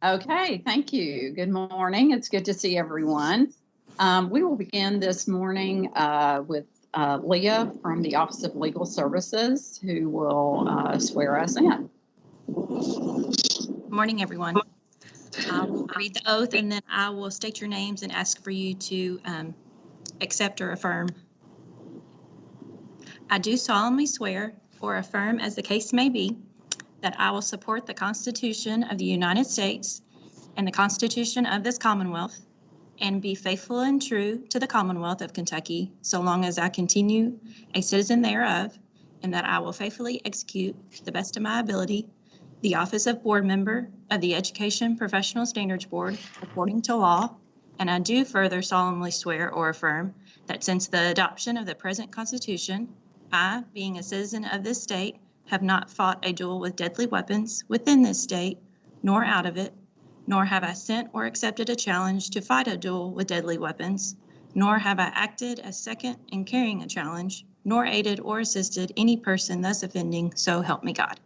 Okay, thank you. Good morning. It's good to see everyone. We will begin this morning with Leah from the Office of Legal Services, who will swear us in. Good morning, everyone. I will read the oath and then I will state your names and ask for you to accept or affirm. I do solemnly swear or affirm, as the case may be, that I will support the Constitution of the United States and the Constitution of this Commonwealth and be faithful and true to the Commonwealth of Kentucky so long as I continue a citizen thereof, and that I will faithfully execute, to the best of my ability, the office of board member of the Education Professional Standards Board according to law. And I do further solemnly swear or affirm that since the adoption of the present Constitution, I, being a citizen of this state, have not fought a duel with deadly weapons within this state, nor out of it, nor have I sent or accepted a challenge to fight a duel with deadly weapons, nor have I acted as second in carrying a challenge, nor aided or assisted any person thus offending, so help me God.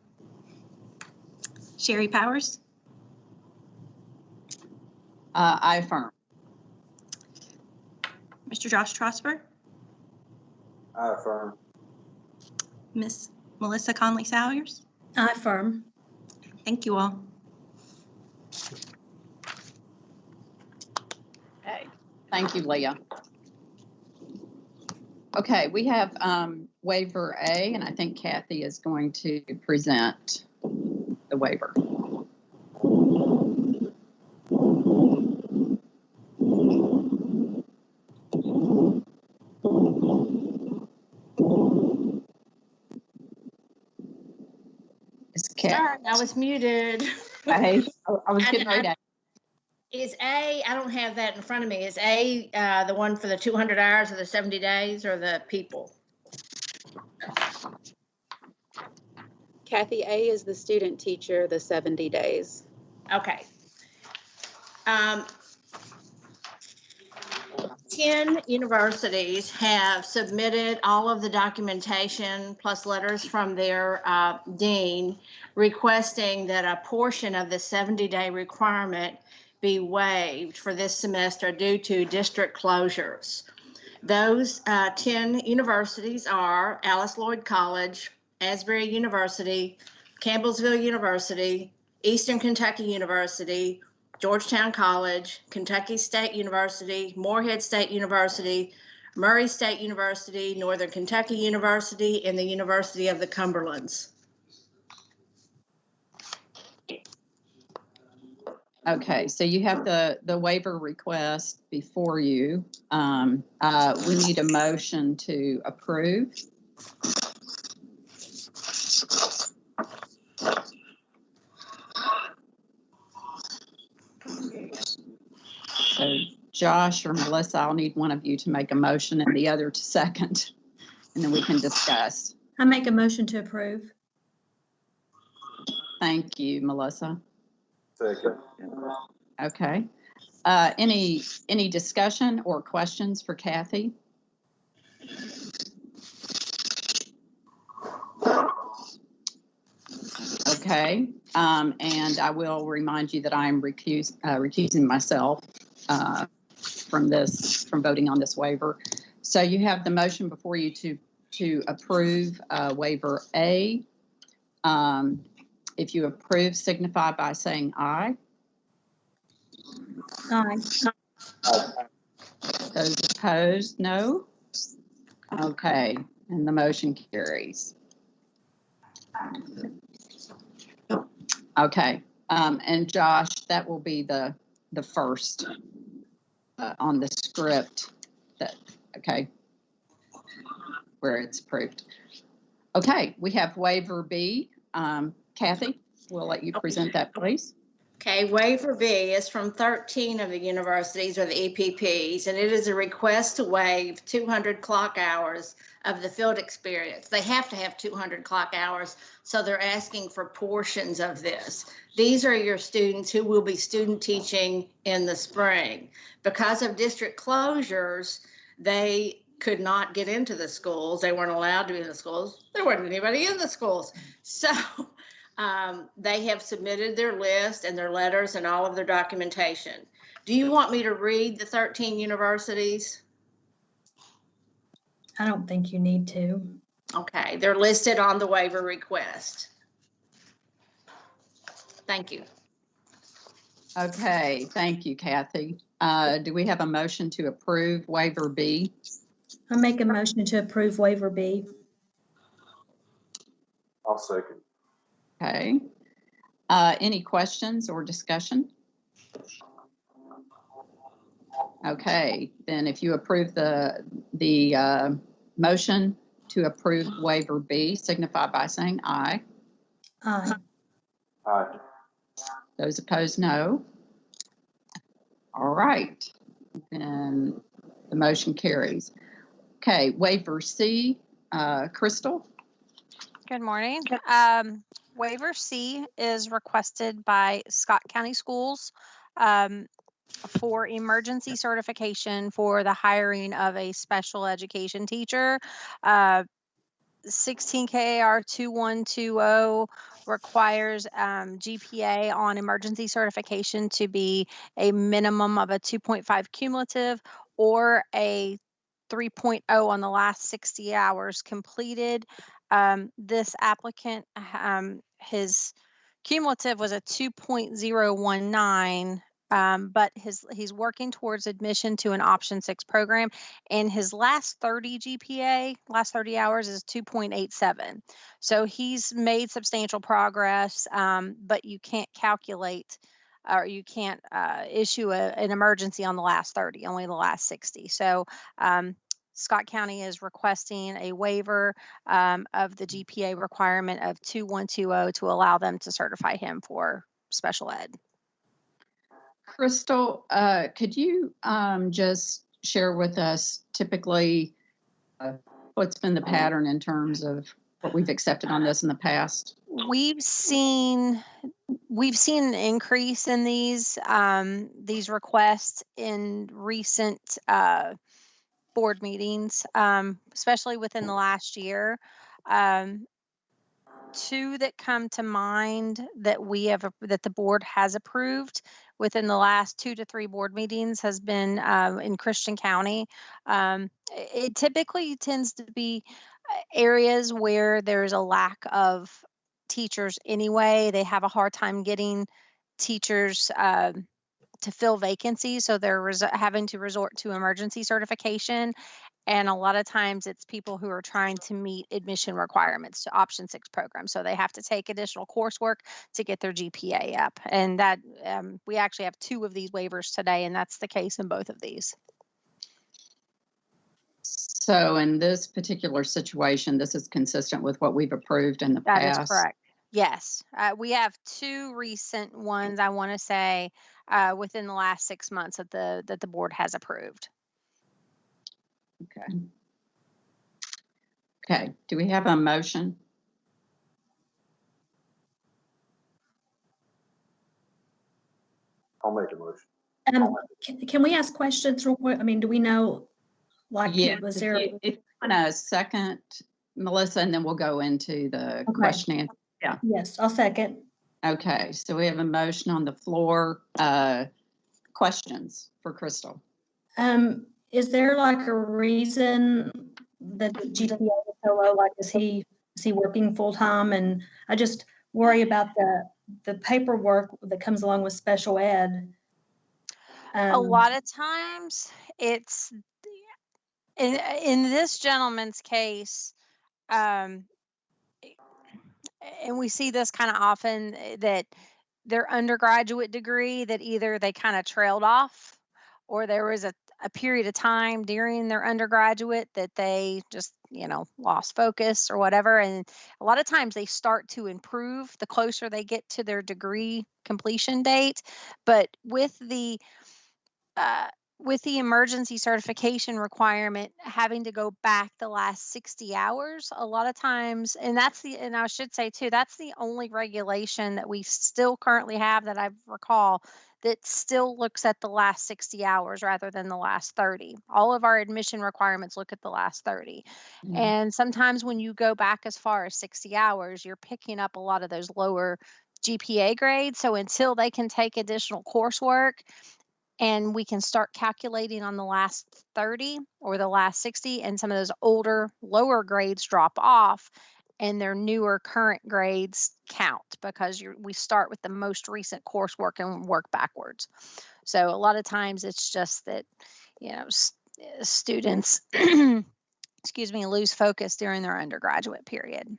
Sherry Powers? I affirm. Mr. Josh Trosper? I affirm. Miss Melissa Conley Salyers? I affirm. Thank you all. Okay, thank you, Leah. Okay, we have waiver A, and I think Kathy is going to present the waiver. Sorry, I was muted. I was getting ready to. Is A, I don't have that in front of me. Is A the one for the 200 hours or the 70 days or the people? Kathy, A is the student teacher, the 70 days. Okay. 10 universities have submitted all of the documentation plus letters from their dean requesting that a portion of the 70-day requirement be waived for this semester due to district closures. Those 10 universities are Alice Lloyd College, Asbury University, Campbellsville University, Eastern Kentucky University, Georgetown College, Kentucky State University, Morehead State University, Murray State University, Northern Kentucky University, and the University of the Cumberlands. Okay, so you have the waiver request before you. We need a motion to approve. So Josh or Melissa, I'll need one of you to make a motion and the other to second, and then we can discuss. I make a motion to approve. Thank you, Melissa. Second. Okay. Any discussion or questions for Kathy? Okay. And I will remind you that I am recusing myself from voting on this waiver. So you have the motion before you to approve waiver A. If you approve, signify by saying aye. Aye. Those opposed, no. Okay, and the motion carries. Okay, and Josh, that will be the first on the script okay, where it's approved. Okay, we have waiver B. Kathy, we'll let you present that, please. Okay, waiver B is from 13 of the universities or the EPPs, and it is a request to waive 200 clock hours of the field experience. They have to have 200 clock hours, so they're asking for portions of this. These are your students who will be student teaching in the spring. Because of district closures, they could not get into the schools. They weren't allowed to be in the schools. There wasn't anybody in the schools. So They have submitted their list and their letters and all of their documentation. Do you want me to read the 13 universities? I don't think you need to. Okay, they're listed on the waiver request. Thank you. Okay, thank you, Kathy. Do we have a motion to approve waiver B? I make a motion to approve waiver B. I'll second. Okay. Any questions or discussion? Okay, then if you approve the motion to approve waiver B, signify by saying aye. Aye. Aye. Those opposed, no. All right, then the motion carries. Okay, waiver C, Crystal? Good morning. Waiver C is requested by Scott County Schools for emergency certification for the hiring of a special education teacher. 16 KAR 2120 requires GPA on emergency certification to be a minimum of a 2.5 cumulative or a 3.0 on the last 60 hours completed. This applicant, his cumulative was a 2.019, but he's working towards admission to an option 6 program, and his last 30 GPA, last 30 hours, is 2.87. So he's made substantial progress, but you can't calculate or you can't issue an emergency on the last 30, only the last 60. So Scott County is requesting a waiver of the GPA requirement of 2120 to allow them to certify him for special ed. Crystal, could you just share with us typically what's been the pattern in terms of what we've accepted on this in the past? We've seen an increase in these requests in recent board meetings, especially within the last year. Two that come to mind that that the board has approved within the last 2 to 3 board meetings has been in Christian County. It typically tends to be areas where there's a lack of teachers anyway. They have a hard time getting teachers to fill vacancies, so they're having to resort to emergency certification. And a lot of times it's people who are trying to meet admission requirements to option 6 programs. So they have to take additional coursework to get their GPA up. And that we actually have 2 of these waivers today, and that's the case in both of these. So in this particular situation, this is consistent with what we've approved in the That past? is correct. Yes. We have 2 recent ones, I want to say, within the last 6 months that the board has approved. Okay. Okay, do we have a motion? I'll make a motion. Can we ask questions real quick? I mean, do we know, like, Yeah, was there? if you want a second, Melissa, and then we'll go into the question and Yes, I'll second. Okay, so we have a motion on the floor. Questions for Crystal? Is there like a reason that the GPA is so low? Like, is he working full time? And I just worry about the paperwork that comes along with special ed. A lot of times it's in this gentleman's case, and we see this kind of often, that their undergraduate degree, that either they kind of trailed off, or there was a period of time during their undergraduate that they just, lost focus or whatever. And a lot of times they start to improve the closer they get to their degree completion date. But with the emergency certification requirement having to go back the last 60 hours, a lot of times, and I should say too, that's the only regulation that we still currently have that I recall that still looks at the last 60 hours rather than the last 30. All of our admission requirements look at the last 30. Mhm. And sometimes when you go back as far as 60 hours, you're picking up a lot of those lower GPA grades. So until they can take additional coursework and we can start calculating on the last 30 or the last 60, and some of those older, lower grades drop off and their newer current grades count because we start with the most recent coursework and work backwards. So a lot of times it's just that, students, excuse me, lose focus during their undergraduate period.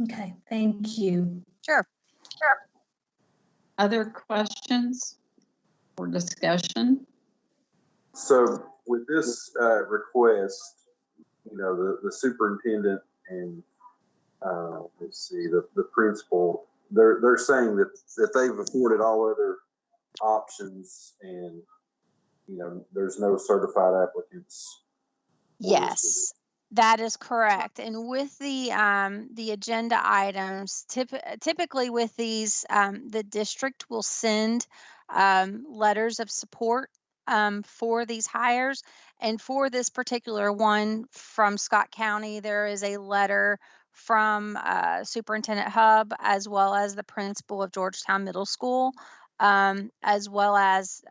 Okay, thank you. Sure. Other questions or discussion? So with this request, the superintendent and let's see, the principal, they're saying that they've afforded all other options, and there's no certified applicants. Yes, that is correct. And with the agenda items, typically with these, the district will send letters of support for these hires. And for this particular one from Scott County, there is a letter from Superintendent Hub as well as the principal of Georgetown Middle School, as well as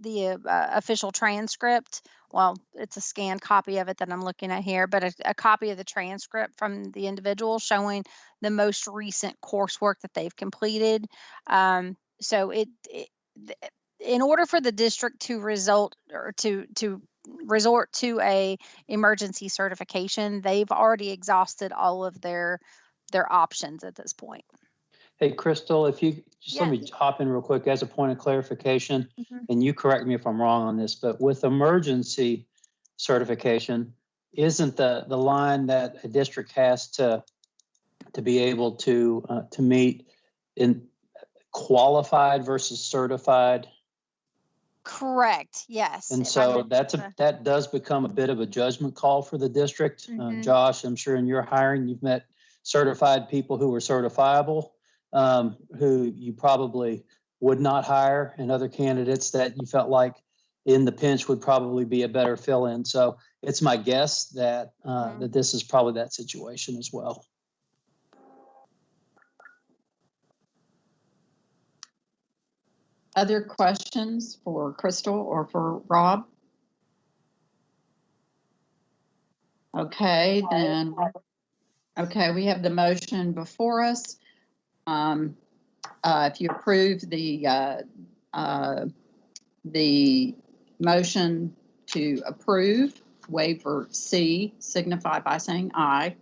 the official transcript. Well, it's a scanned copy of it that I'm looking at here, but a copy of the transcript from the individual showing the most recent coursework that they've completed. So in order for the district to resort to a emergency certification, they've already exhausted all of their options at this point. Hey, Crystal, if you just let me Yes. hop in real quick as a point of clarification, Mhm. and you correct me if I'm wrong on this, but with emergency certification, isn't the line that a district has to be able to meet in qualified versus certified? Correct. Yes. And If I so may- that does become a bit of a judgment call for the district. Mhm. Josh, I'm sure in your hiring, you've met certified people who were certifiable, who you probably would not hire, and other candidates that you felt like in the pinch would probably be a better fill-in. So it's my guess that that this is probably that situation as well. Other questions for Crystal or for Rob? Okay, then. Okay, we have the motion before us. If you approve the motion to approve waiver C, signify by saying aye.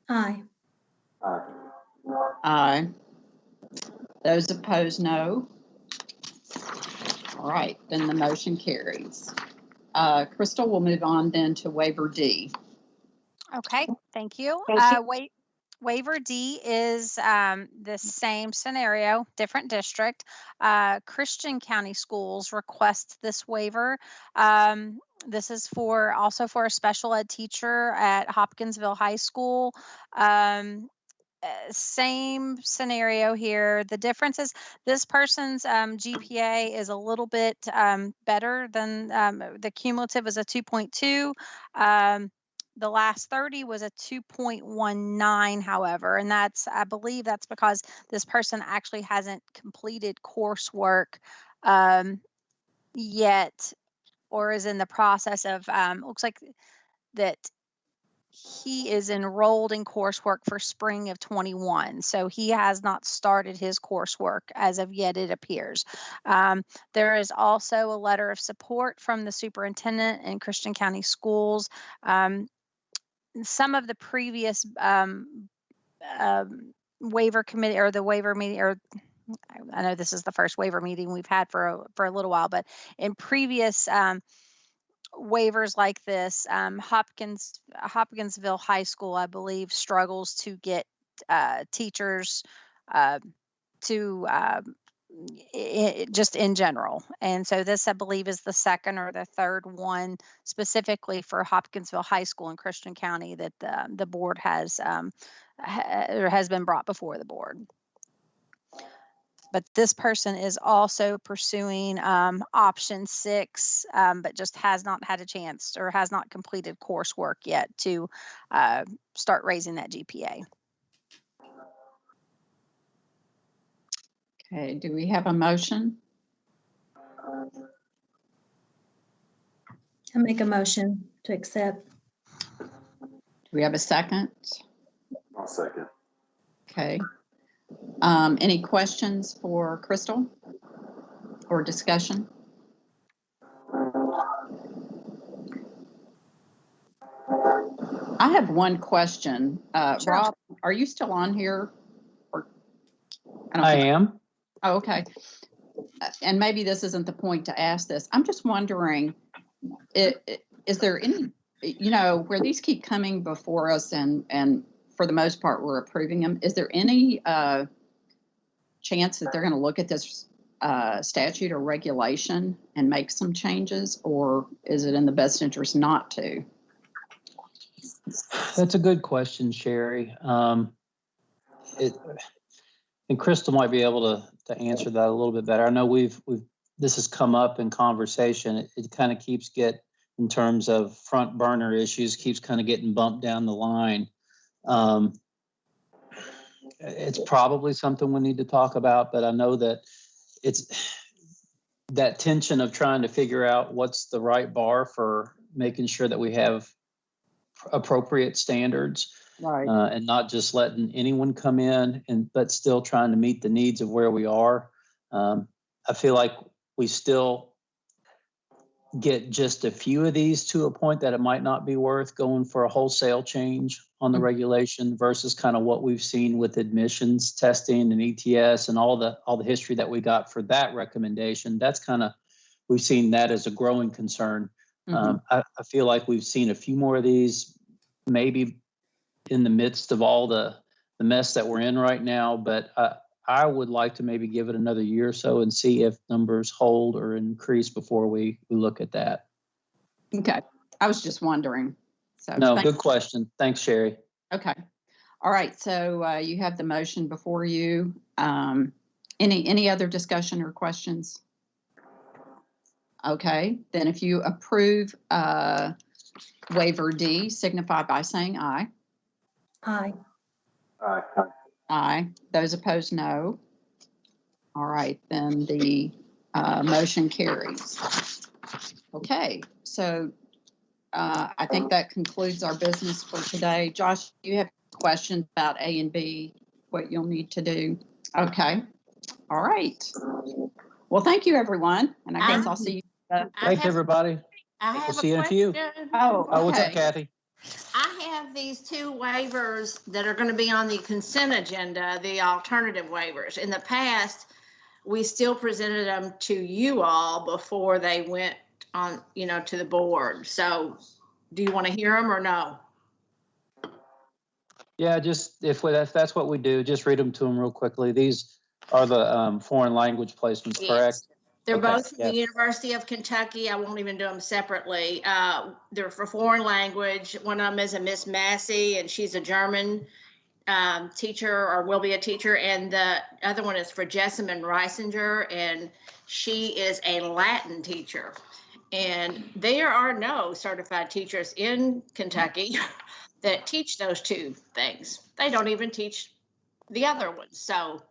Aye. Aye. Those opposed, no. All right, then the motion carries. Crystal, we'll move on then to waiver D. Okay, thank you. Waiver D is the same scenario, different district. Christian County Schools request this waiver. This is also for a special ed teacher at Hopkinsville High School. Same scenario here. The difference is this person's GPA is a little bit better than the cumulative is a 2.2. The last 30 was a 2.19, however, and I believe that's because this person actually hasn't completed coursework yet, or is in the process of, looks like that he is enrolled in coursework for spring of 21. So he has not started his coursework as of yet, it appears. There is also a letter of support from the superintendent in Christian County Schools. Some of the previous waiver committee or the waiver meeting, or I know this is the first waiver meeting we've had for a little while, but in previous waivers like this, Hopkinsville High School, I believe, struggles to get teachers to just in general. And so this, I believe, is the second or the third one specifically for Hopkinsville High School in Christian County that the board has been brought before the board. But this person is also pursuing option 6, but just has not had a chance or has not completed coursework yet to start raising that GPA. Okay, do we have a motion? I make a motion to accept. Do we have a second? I'll second. Okay. Any questions for Crystal or discussion? I have one question. Sure. Rob, are you still on here? Or- don't I think- am. Oh, okay. And maybe this isn't the point to ask this. I'm just wondering, is there any, where these keep coming before us and for the most part, we're approving them. Is there any chance that they're going to look at this statute or regulation and make some changes, or is it in the best interest not to? That's a good question, Sherry. And Crystal might be able to answer that a little bit better. I know this has come up in conversation. It kind of keeps in terms of front burner issues, keeps kind of getting bumped down the line. It's probably something we need to talk about, but I know that it's that tension of trying to figure out what's the right bar for making sure that we have appropriate standards. Right. And not just letting anyone come in, but still trying to meet the needs of where we are. I feel like we still get just a few of these to a point that it might not be worth going for a wholesale change on the regulation versus kind of what we've seen with admissions testing and ETS and all the history that we got for that recommendation. That's kind of, we've seen that as a growing concern. I feel like we've seen a few more of these, maybe in the midst of all the mess that we're in right now, but I would like to maybe give it another year or so and see if numbers hold or increase before we look at that. Okay. I was just wondering. So No, good question. Thanks, Sherry. Okay. All right. So you have the motion before you. Any other discussion or questions? Okay. Then if you approve waiver D, signify by saying aye. Aye. Aye. Aye. Those opposed, no. All right, then the motion carries. Okay, so I think that concludes our business for today. Josh, do you have questions about A and B, what you'll need to do? Okay, all right. Well, thank you, everyone, and I guess I'll see you. Thanks, everybody. We'll see you in a few. Oh, Oh, what's up, okay. Kathy? I have these 2 waivers that are going to be on the consent agenda, the alternative waivers. In the past, we still presented them to you all before they went on, to the board. So do you want to hear them or no? Yeah, just if that's what we do, just read them to them real quickly. These are the foreign language placements, Yes. correct? They're Okay, both from yeah. the University of Kentucky. I won't even do them separately. They're for foreign language. One of them is a Miss Massey, and she's a German teacher or will be a teacher. And the other one is for Jessamine Reisinger, and she is a Latin teacher. And there are no certified teachers in Kentucky that teach those 2 things. They don't even teach the other ones. So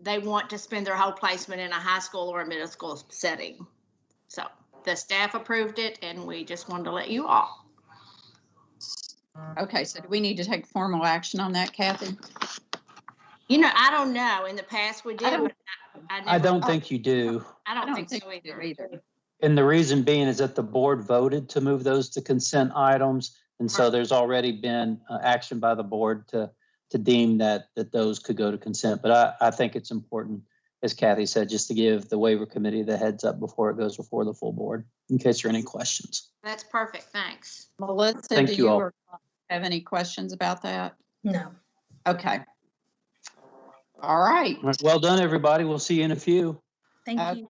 they want to spend their whole placement in a high school or a middle school setting. So the staff approved it, and we just wanted to let you all. Okay, so do we need to take formal action on that, Kathy? I don't know. In the past we did, but I don't think you do. I don't think so we do either. And the reason being is that the board voted to move those to consent items. And so there's already been action by the board to deem that those could go to consent. But I think it's important, as Kathy said, just to give the waiver committee the heads up before it goes before the full board, in case there are any questions. That's perfect. Thanks. Melissa, Thank do you you all. or have any questions about that? No. Okay. All right. Well done, everybody. We'll see you in a few. Thank you.